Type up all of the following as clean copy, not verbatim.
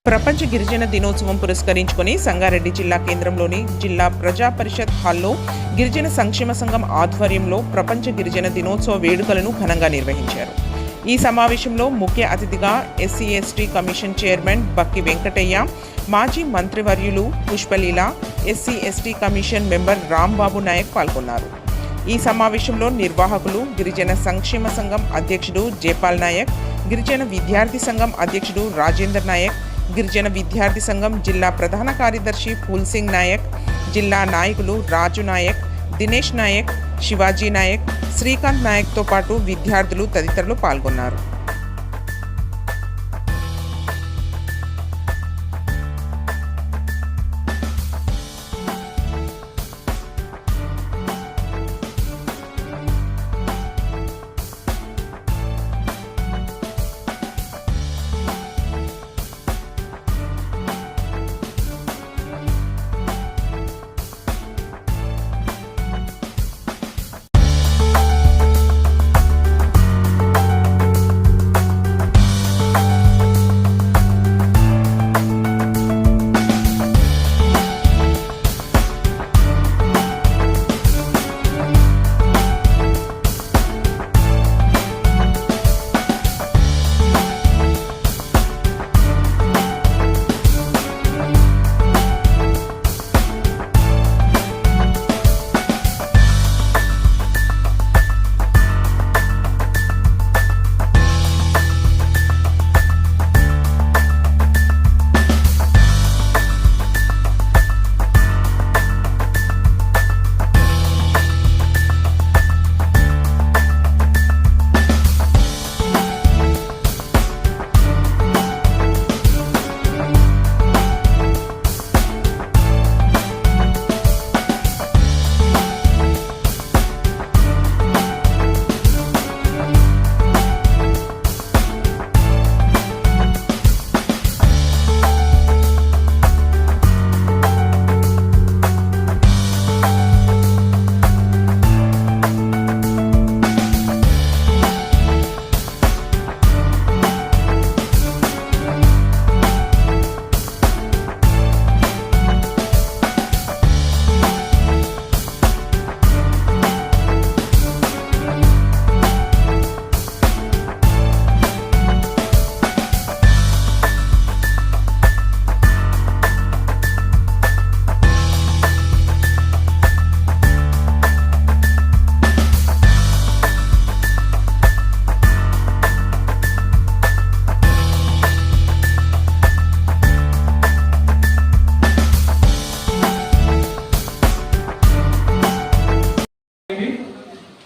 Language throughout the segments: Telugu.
ప్రపంచ గిరిజన దినోత్సవం పురస్కరించుకొని సంగారెడ్డి జిల్లా కేంద్రంలోని జిల్లా ప్రజా పరిషత్ హాల్లో గిరిజన సంక్షేమ సంఘం ఆధ్వర్యంలో ప్రపంచ గిరిజన దినోత్సవ వేడుకలను ఘనంగా నిర్వహించారు. ఈ సమావేశంలో ముఖ్య అతిథిగా SC ST commission chairman Bakki Venkataiah, మాజీ మంత్రివర్యులు Pushpaleela, SC ST commission member Rambabu Naik పాల్గొన్నారు. ఈ సమావేశంలో నిర్వాహకులు గిరిజన సంక్షేమ సంఘం అధ్యక్షుడు జేపాల్ నాయక్, గిరిజన విద్యార్థి సంఘం అధ్యక్షుడు రాజేందర్ నాయక్, గిరిజన విద్యార్థి సంఘం జిల్లా ప్రధాన కార్యదర్శి ఫూల్ సింగ్ నాయక్, జిల్లా నాయకులు రాజు నాయక్, దినేష్ నాయక్, శివాజీ నాయక్, శ్రీకాంత్ నాయక్తో పాటు విద్యార్థులు తదితరులు పాల్గొన్నారు.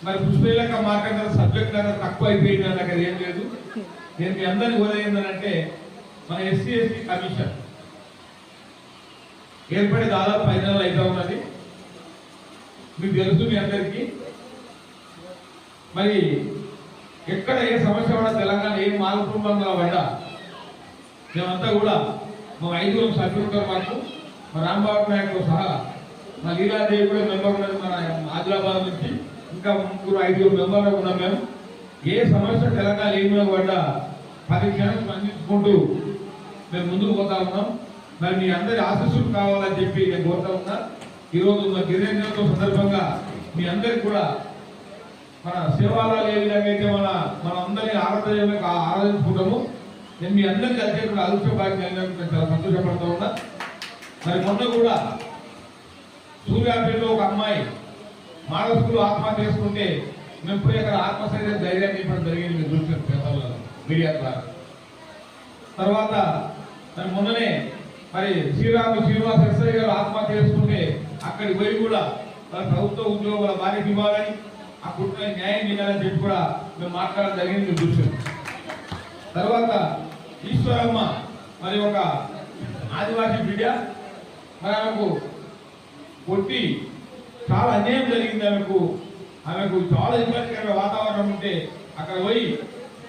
మరి పుష్పలీలక మార్కెట్ సబ్జెక్ట్ తక్కువ అయిపోయింది నాకు అది ఏం లేదు. నేను మీ అందరినీ కోరేందంటే మన ఎస్సీ ఎస్టీ కమిషన్ ఏర్పడి దాదాపు 5 నెలలు అయితే ఉన్నది. మీకు తెలుసు మీ అందరికీ. మరి ఎక్కడ ఏ సమస్య కూడా తెలంగాణ ఏ మాలకుటుంబంగా పడ్డా మేమంతా కూడా మా 5 సభ్యులతో మాకు మా రాంబాబు నాయకుడు సహా మా లీలాదేవి కూడా మెంబర్ ఉన్నది మన ఆదిలాబాద్ నుంచి. ఇంకా 3-5 మెంబర్లు ఉన్నాం మేము. ఏ సమస్య తెలంగాణ ఏమైనా పడ్డా 10 క్షణాలు స్పందించుకుంటూ మేము ముందుకు పోతా ఉన్నాం. మరి మీ అందరి ఆశీస్సులు కావాలని చెప్పి నేను కోరుతా ఉన్నా. ఈరోజు మా గిరిజన దినోత్సవం సందర్భంగా మీ అందరికి కూడా మన సేవాలయాలు ఏ విధంగా అయితే మన అందరినీ ఆరాధించుకుంటాము. నేను మీ అందరికీ అధ్యక్షుడు అదృష్ట భాగ్యం నేను చాలా సంతోషపడుతూ ఉన్నా. మరి మొన్న కూడా సూర్యాపేటలో ఒక అమ్మాయి మానసికులు ఆత్మహత్య చేసుకుంటే మేము పోయి అక్కడ ఆత్మహత్య ధైర్యాన్ని ఇవ్వడం జరిగింది. మీరు చూసిన పేపర్లలో మీడియా ద్వారా. తర్వాత మొన్ననే మరి శ్రీనివాస్ ఎస్ఐ గారు ఆత్మహత్య చేసుకుంటే అక్కడికి పోయి కూడా వాళ్ళ ప్రభుత్వ ఉద్యోగుల భార్యకి ఇవ్వాలని ఆ కుటుంబానికి న్యాయం చేయాలని చెప్పి కూడా మేము మాట్లాడడం జరిగింది. మీరు చూసాం. తర్వాత ఈశ్వరమ్మ మరి ఒక ఆదివాసీ బిడ్డ, మరి ఆమెకు కొట్టి చాలా అన్యాయం జరిగింది. ఆమెకు చాలా ఇబ్బందికరమైన వాతావరణం ఉంటే అక్కడ పోయి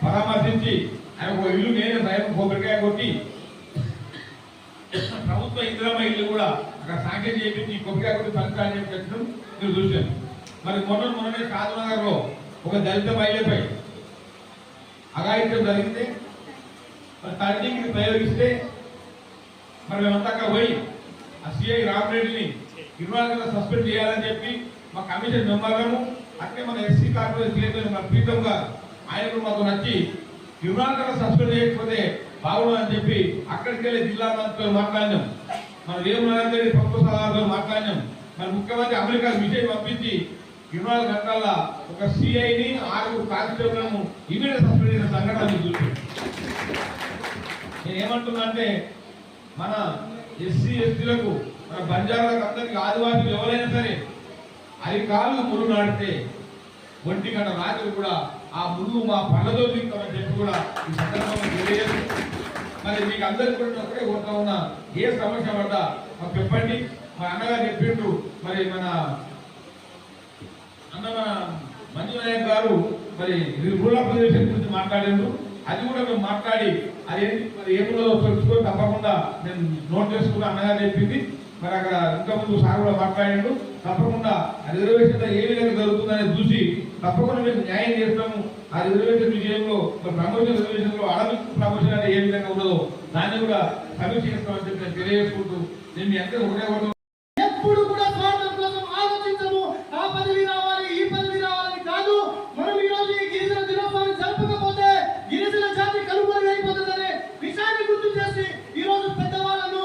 పరామర్శించి ఆమెకు ఇల్లు నేనే భయం కొబ్బరికాయ కొట్టి ప్రభుత్వ ఇందిరమ్మ ఇల్లు కూడా అక్కడ సాంకేతిక చేపించి కొబ్బరికాయ కొట్టి పంచాలని చెప్పి మీరు చూశాను. మరి మొన్ననే కాదునగర్ లో ఒక దళిత మహిళపై అఘాయిత్యం జరిగింది. మరి తండ్రికి ప్రయోగిస్తే మరి మేమంతా అక్కడ పోయి ఆ సిఐ రామరెడ్డిని 24 గంటలు సస్పెండ్ చేయాలని చెప్పి మా కమిషన్ మెంబర్లను అట్లే మన ఎస్సీ కార్పొరేషన్ చైర్మన్ మన ప్రీతం గారు ఆయన కూడా మాకు నచ్చి 24 గంటలు సస్పెండ్ చేయకపోతే బాగుండదని చెప్పి అక్కడికి వెళ్ళి జిల్లా మంత్రులు మాట్లాడినాం, మన వేమునగర్ రెడ్డి ప్రభుత్వ సలహాదారులు మాట్లాడినాం, మన ముఖ్యమంత్రి అమెరికా విషయం పంపించి 24 గంటల ఒక సిఐని 6 కానిస్టేబుల్లను ఇమీడియట్ సస్పెండ్ చేసిన సంఘటన మీకు చూసి నేను ఏమంటున్నా అంటే మన ఎస్సీ ఎస్టీలకు మన బంజారాలకు అందరికి ఆదివాసులు ఎవరైనా సరే అరికాలు ముళ్ళు నాటితే ఒంటి గంట రాత్రి కూడా ఆ ముళ్ళు మా పళ్ళతో తీస్తామని చెప్పి కూడా ఈ సందర్భంగా తెలియజేస్తూ మరి మీకు అందరికీ కూడా ఒకటే కోరుతా ఉన్నా, ఏ సమస్య పడ్డా మాకు చెప్పండి. మా అన్నగారు చెప్పిండ్రు, మరి మన మంజునాయక్ గారు మరి రూరల్ ప్రదేశం గురించి మాట్లాడిండ్రు, అది కూడా మేము మాట్లాడి అదేంటి మరి ఏముందో తెలుసుకొని తప్పకుండా నేను నోట్ చేసుకుని అన్నగారు చెప్పింది. మరి అక్కడ ఇంతకుముందు సార్ కూడా మాట్లాడిండు, తప్పకుండా ఆ రిజర్వేషన్ ఏ విధంగా జరుగుతుందని చూసి తప్పకుండా మేము న్యాయం చేస్తాము. ఆ రిజర్వేషన్ విషయంలో ప్రమోషన్ రిజర్వేషన్ లో అడవిక్ ప్రమోషన్ అంటే ఏ విధంగా ఉండదో దాన్ని కూడా సమీక్ష చేస్తామని చెప్పి నేను తెలియజేసుకుంటూ నేను మీ అందరూ ఒకటే ఎప్పుడు కూడా స్వార్థం కోసం ఆలోచించము. ఆ పదవి రావాలి, ఈ పదవి రావాలని కాదు. మనం ఈ రోజు ఈ గిరిజన దినోత్సవాన్ని జరపకపోతే గిరిజన జాతి కనుమరుగు అయిపోతుందనే విషయాన్ని గుర్తు చేసి ఈ రోజు పెద్ద వాళ్ళను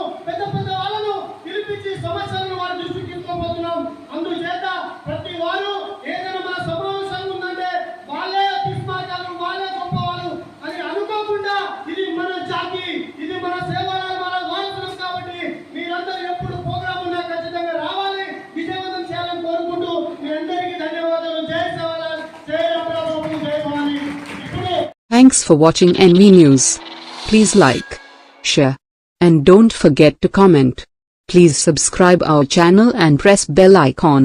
పిలిపించి సమస్యలను వారి దృష్టికి తీసుకోబోతున్నాం. అందుచేత ప్రతి వారు ఏదైనా మన సమావేశం ఉందంటే వాళ్ళే పిస్మాకాలు, వాళ్ళే గొప్పవాళ్ళు అని అనుకోకుండా ఇది మన జాతి, ఇది మన సేవలు, మన వారసులం కాబట్టి మీరందరూ ఎప్పుడు ప్రోగ్రామ్ ఉన్నా ఖచ్చితంగా రావాలి, విజయవంతం చేయాలని కోరుకుంటూ మీ అందరికీ ధన్యవాదాలు. జై సేవలాల్, జై రామరావు, జై భవాని. ఇప్పుడు Thanks for watching NV News. Please like, share, and don't forget to comment. Please subscribe our channel and press bell icon.